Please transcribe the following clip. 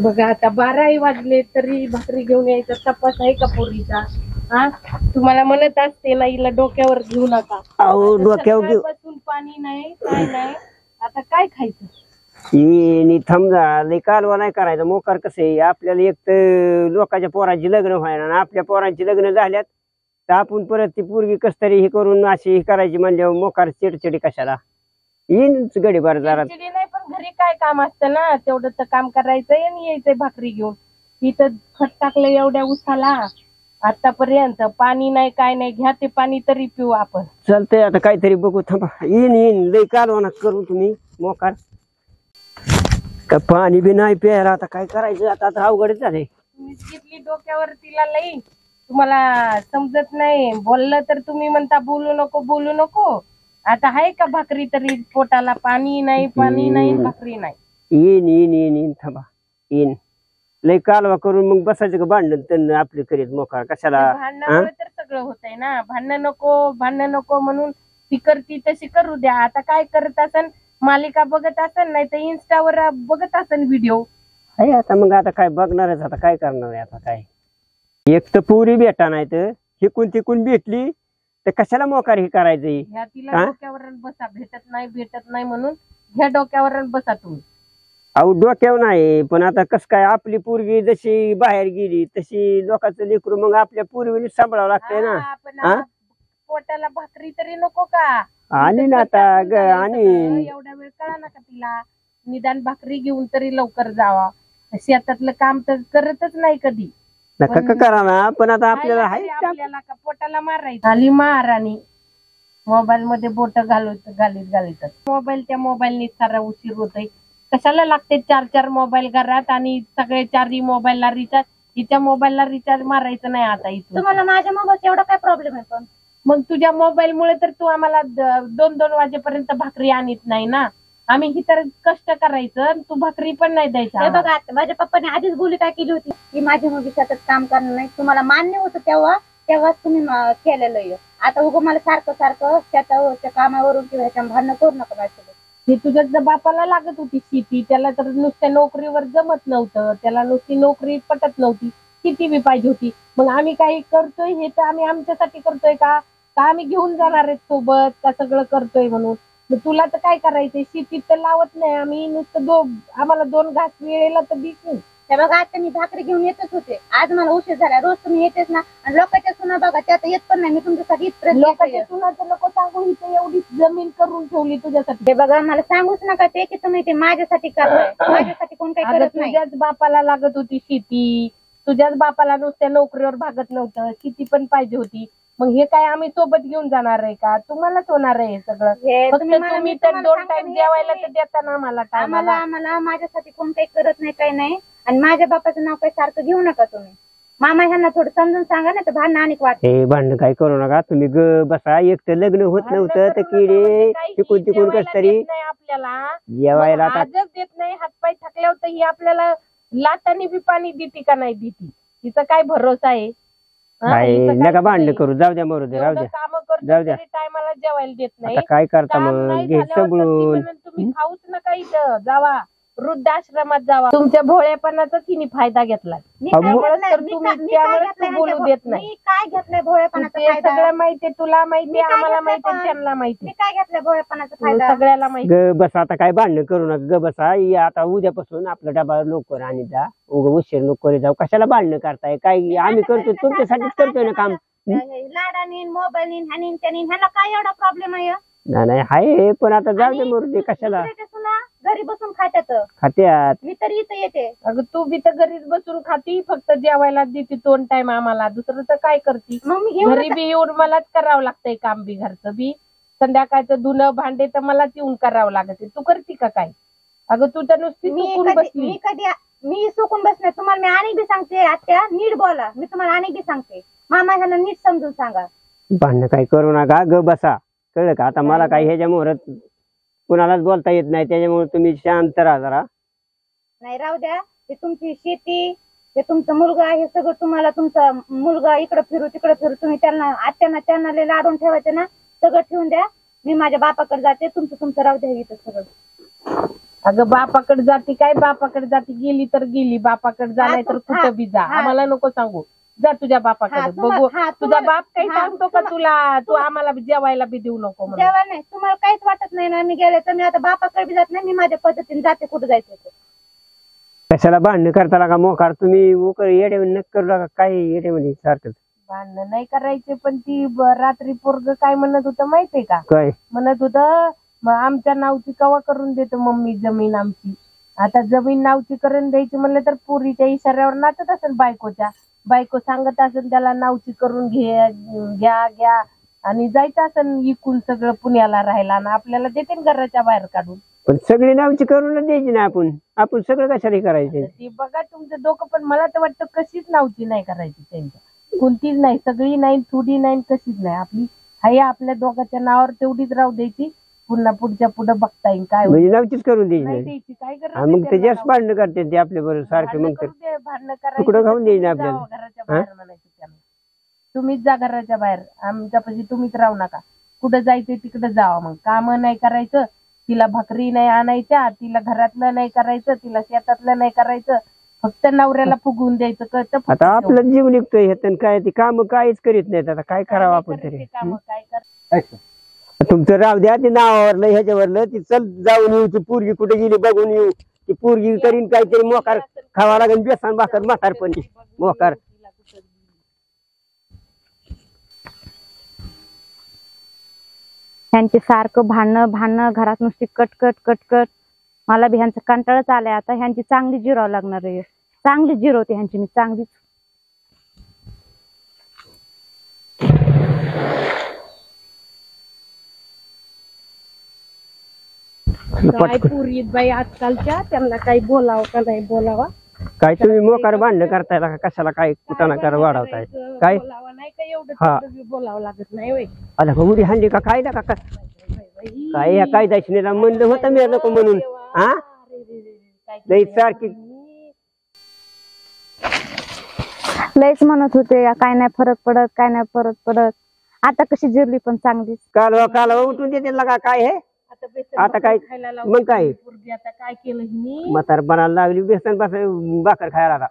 बघा आता 12 वाजले तरी भाकरी घेऊन यायचा तपास आहे का पोरीचा? हा, तुम्हाला म्हणत असते ना हिला डोक्यावर घेऊ नका. अहो डोक्यावर घेऊ बसून पाणी नाही काय नाही, आता काय खायचं? ही समजा लई कालवा नाही करायचा. मोकार कसं आहे, आपल्याला एक तर लोकांच्या पोरांची लग्न व्हायला आणि आपल्या पोरांची लग्न झाल्यात तर आपण परत ती पोरगी कस तरी हे करून अशी करायची म्हणल्यावर मोकार चिडचिडी कशाला येईन गडीभर जरा. नाही पण घरी काय काम असतं ना, तेवढं तर काम करायचंय आणि यायचंय भाकरी घेऊन. इथं खत टाकलं एवढ्या उसाला आतापर्यंत, पाणी नाही काय नाही. घ्या ते पाणी तरी पिऊ आपण. चालतंय आता काहीतरी बघू. थांबा, येईन लई कालवा नका करू तुम्ही मोकार. का पाणी बी नाही प्यायला, आता काय करायचं? आता अवघडच झालंय. तुम्हीच घेतली डोक्यावर तिला लई. तुम्हाला समजत नाही, बोललं तर तुम्ही म्हणता बोलू नको बोलू नको. आता आहे का भाकरी तरी पोटाला? पाणी नाही पाणी नाही भाकरी नाही. येईन येईन येईन येईन थांबा येईन. लय कालवा करून मग बसायचं का भांडण त्यांना आपले करीत मोकार कशाला? भांडणामुळे तर सगळं होतंय ना. भांडण नको म्हणून ती करती तशी करू द्या. आता काय करत असन, मालिका बघत असन नाही तर इन्स्टावर बघत असन व्हिडिओ. आहे आता मग आता काय बघणारच, आता काय करणार आहे? आता काय एक तर पुरी भेटा नाही तर हिकून तिकून भेटली तर कशाला मोकार हे करायचं? ह्या तिला डोक्यावर बसा, भेटत नाही म्हणून ह्या डोक्यावर बसा तुम्ही. अहो डोक्यावर नाही, पण आता कस काय आपली पोरगी जशी बाहेर गेली तशी लोकांचं लेकरू मग आपल्या पूर्वीने सांभाळावं लागतंय ना. पोटाला भाकरी तरी नको का? आणि ना आता आणि एवढा वेळ कळा ना का तिला? निदान भाकरी घेऊन तरी लवकर जावा. शेतातलं काम तर करतच नाही कधी. नका करा ना, पण आता आपल्याला आपल्याला का पोटाला मारायचं? आली महाराणी मोबाईल मध्ये बोट घालीत मोबाईलच्या मोबाईलनी सारा उशीर होतोय. कशाला लागते 4 मोबाईल घरात आणि सगळे 4 मोबाईलला रिचार्ज? हिच्या मोबाईलला रिचार्ज मारायचं नाही आता इथून. तुम्हाला माझ्या मोबाईलचा एवढा काय प्रॉब्लेम आहे? पण मग तुझ्या मोबाईल मुळे तर तू आम्हाला 2-2 वाजेपर्यंत भाकरी आणत नाही ना. आम्ही ही तर कष्ट करायचं, तू भाकरी पण नाही द्यायचा. बघा माझ्या पप्पाने आधीच बोली काय केली होती की माझी मुलगी शेतात काम करणार नाही. तुम्हाला मान्य होतं तेव्हाच तुम्ही केलेलं. आता उगं मला सारखं शेतावरच्या कामावरून किंवा ह्याच्या भांडणं करू नका माझ्यासोबत. हे तुझ्या बापाला लागत होती शेती, त्याला तर नुसत्या नोकरीवर जमत नव्हतं. त्याला नुसती नोकरी पटत नव्हती, शेती बी पाहिजे होती. मग आम्ही काही करतोय हे तर आम्ही आमच्यासाठी करतोय का आम्ही घेऊन जाणार आहे सोबत का सगळं करतोय म्हणून? मग तुला तर काय करायचंय? शेतीत तर लावत नाही आम्ही, नुसतं आम्हाला 2 घास वेळेला तर दिसून. हे बघा आता मी भाकरी घेऊन येतच होते, आज मला उशीर झाला. रोज तुम्ही येतेच ना, आणि लोकांच्या सुना बघा त्या येत पण नाही. मी तुमच्यासाठी इथपर्यंत लोकांच्या सुनाचं नको सांगू, इथे एवढी जमीन करून ठेवली तुझ्यासाठी. ते बघा मला सांगूच नका ते की तुम्ही ते माझ्यासाठी करताय. माझ्यासाठी कोण काही करत नाही. तुझ्याच बापाला लागत होती शेती, तुझ्याच बापाला नुसत्या नोकरीवर भागत नव्हतं, शेती पण पाहिजे होती. मग हे काय आम्ही सोबत घेऊन जाणार आहे का? तुम्हालाच होणार आहे सगळं. तुम्ही तर 2 टाइम जेवायला तर देता ना मला. आम्हाला माझ्यासाठी कोण काही करत नाही काही नाही. आणि माझ्या बापाचं नाव काही सारखं घेऊ नका तुम्ही. मामा ह्यांना थोडं समजून सांगा ना, तर भांडण आणि वाटते. भांडण काय करू नका तुम्ही. बसा, एक तर लग्न होत नव्हतं तर किडे तिकून तिकून कस तरी आपल्याला जेवायला आजच देत नाही. हातपाय थकले होते, ही आपल्याला लाटाने बी पाणी देते का नाही देते? तिचा काय भरोसा आहे? नका भांडण करू, जाऊ द्या मरू दे, राहू द्या, काम करतो टायमाला जेवायला देत नाही. काय करता मग? घे सांभाळून. तुम्ही खाऊच नका, इथं जावा वृद्धाश्रमात जावा. तुमच्या भोळेपणाचा तिने फायदा घेतलाय. बोलू देत नाही. काय घेतलंय भोळेपणाचा फायदा? सगळं माहितीये, तुला माहितीये, आम्हाला माहितीये, त्यांना माहिती. काय घेतलंय भोळेपणाचा फायदा? सगळ्याला माहिती. बस आता काय भांडण करू नका, बसा. आता उद्यापासून आपला डबा लवकर आणि जा, उशीर नको जाऊ. कशाला भांडण करताय? काय आम्ही करतो तुमच्यासाठीच करतोय ना काम. लाडानी मोबाईल ह्यानी त्यानी ह्याला काय एवढा प्रॉब्लेम आहे? नाही आहे, पण आता जाऊ दे मरू दे. कशाला? घरी बसून खात्यात. मी तरी इथं येते. अगं तू बी तर घरीच बसून खाती, फक्त जेवायला देते 2 टाइम आम्हाला. दुसरं तर काय करती? घरी बी येऊन मलाच करावं लागतंय काम बी, घरचं बी. संध्याकाळचं धुणं भांडे तर मलाच येऊन करावं लागते. तू करती का काय? अगं तू तर नुसती चुकून बसली. मी चुकून बसले. तुम्हाला मी आणि बी सांगते, आत्या नीट बोला. मी तुम्हाला आणि बी सांगते, मामा ह्यांना नीट समजून सांगा. भांडण काय करू नका, ग बसा. कळलं का? आता मला काही ह्याच्यामुळे कुणालाच बोलता येत नाही, त्याच्यामुळे तुम्ही शांत राहा जरा. नाही राहू द्या. ते तुमची शेती, ते तुमचा मुलगा आहे, सगळं तुम्हाला तुमचा मुलगा इकडे फिरू तिकडे फिरू. तुम्ही त्यांना त्यांना लाडून ठेवायचे ना, सगळं ठेवून द्या. मी माझ्या बापाकडे जाते. तुमचं राहू द्या इथं सगळं. अगं बापाकडे जाती काय, बापाकडे जाती, गेली तर गेली, बापाकडे जा नाही तर कुठं बी जा, आम्हाला नको सांगू. जा तुझ्या बापाकडे, बघू तुझा बाप काही सांगतो का तुला, तू आम्हाला जेवायला बी देऊ नको म्हणून. जेव्हा नाही तुम्हाला काहीच वाटत नाही ना मी गेले तर मी आता बापाकडे बी जात नाही, मी माझ्या पद्धतीने जाते कुठं जायचं ते. कशाला भांडण करता का मोकार तुम्ही, मोकर येडे नक करू नका, काय येडे म्हणजे सारखं. भांडण नाही करायचे, पण ती रात्री पोरग काय म्हणत होतं माहितीये का, काय म्हणत होतं मग आमच्या नावची कवा करून देतो मम्मी जमीन आमची. आता जमीन नावची करून द्यायची म्हणलं तर पुरीच्या इशाऱ्यावर नाचत असेल बायकोच्या, बायको सांगत असेल त्याला नावची करून घ्या घ्या आणि जायचं असेल इकून सगळं पुण्याला राहायला आणि आपल्याला देते घराच्या बाहेर काढून. पण सगळी नावची करून द्यायची ना, आपण आपण सगळं कशाला करायचे. ती बघा तुमचं डोकं, पण मला तर वाटतं कशीच नावची नाही करायची त्यांच्या, कोणतीच नाही, सगळी नाही, थोडी नाही, कशीच नाही, आपली हाय आपल्या दोघांच्या नावावर तेवढीच राहू द्यायची, पुन्हा पुढच्या पुढे बघता येईल काय म्हणजे नावचीच करून नाही द्यायची. द्यायची, काय हा, मग ते जास्त भांडणं करते ते आपल्या बरोबर सारखे, मग तर भांडणं तुकडं करायचं खाऊन द्यायचं तुम्हीच आपल्याला. जावं घराच्या बाहेर म्हणायचं त्यांना, तुम्हीच जा घराच्या बाहेर, आमच्यापाशी तुम्हीच राहू नका, कुठं जायचंय तिकडे जावा. मग काम नाही करायचं, तिला भाकरी नाही आणायच्या, तिला घरातलं नाही करायचं, तिला शेतातलं नाही करायचं, फक्त नवऱ्याला फुगवून द्यायचं. कळतं फक्त आता आपलं जीव निघतोय ह्यातून, काय ती काम काहीच करीत नाहीत, आता काय करावं आपण तरी. काम काय कर. तुमचं राव द्या, ते नावावरलं ह्याच्यावरलं, ती चल जाऊन येऊ, ती पोरगी कुठे गेली बघून येऊ, ती पोरगी करीन काहीतरी मोकार खावा लागेल, बेसन भाकर म्हातारपणी मोकार. ह्यांचे सारखं भांडणं घरात नुसती कटकट कटकट, मला बी ह्यांचा कंटाळाच आलाय आता. ह्यांची चांगली जिरावं लागणार आहे, चांगली जिरवते ह्यांची मी चांगलीच. काय पुरी बाई आजकालच्या, त्यांना काही बोलावं का नाही बोलावा. काय तुम्ही मोकार भांडणं करताय का कशाला, काय कुठं कर वाढवताय काय. बोलावं नाही का एवढं, हा. तेवढं बी बोलावं लागत नाही होय. अरे उडी हांडी का काय का काय, या कायदाशी नाही म्हणलं होतं मी नको म्हणून. हा लई सारखी लयच म्हणत होते काय नाही फरक पडत, काय नाही फरक पडत, आता कशी जिरली पण चांगलीच. कालवा उठून देते का काय हे. आता काय खायला मग काय पोरगी आता काय केलं हिनी. म्हातार बनायला लागली, बेसन भाकर खायला.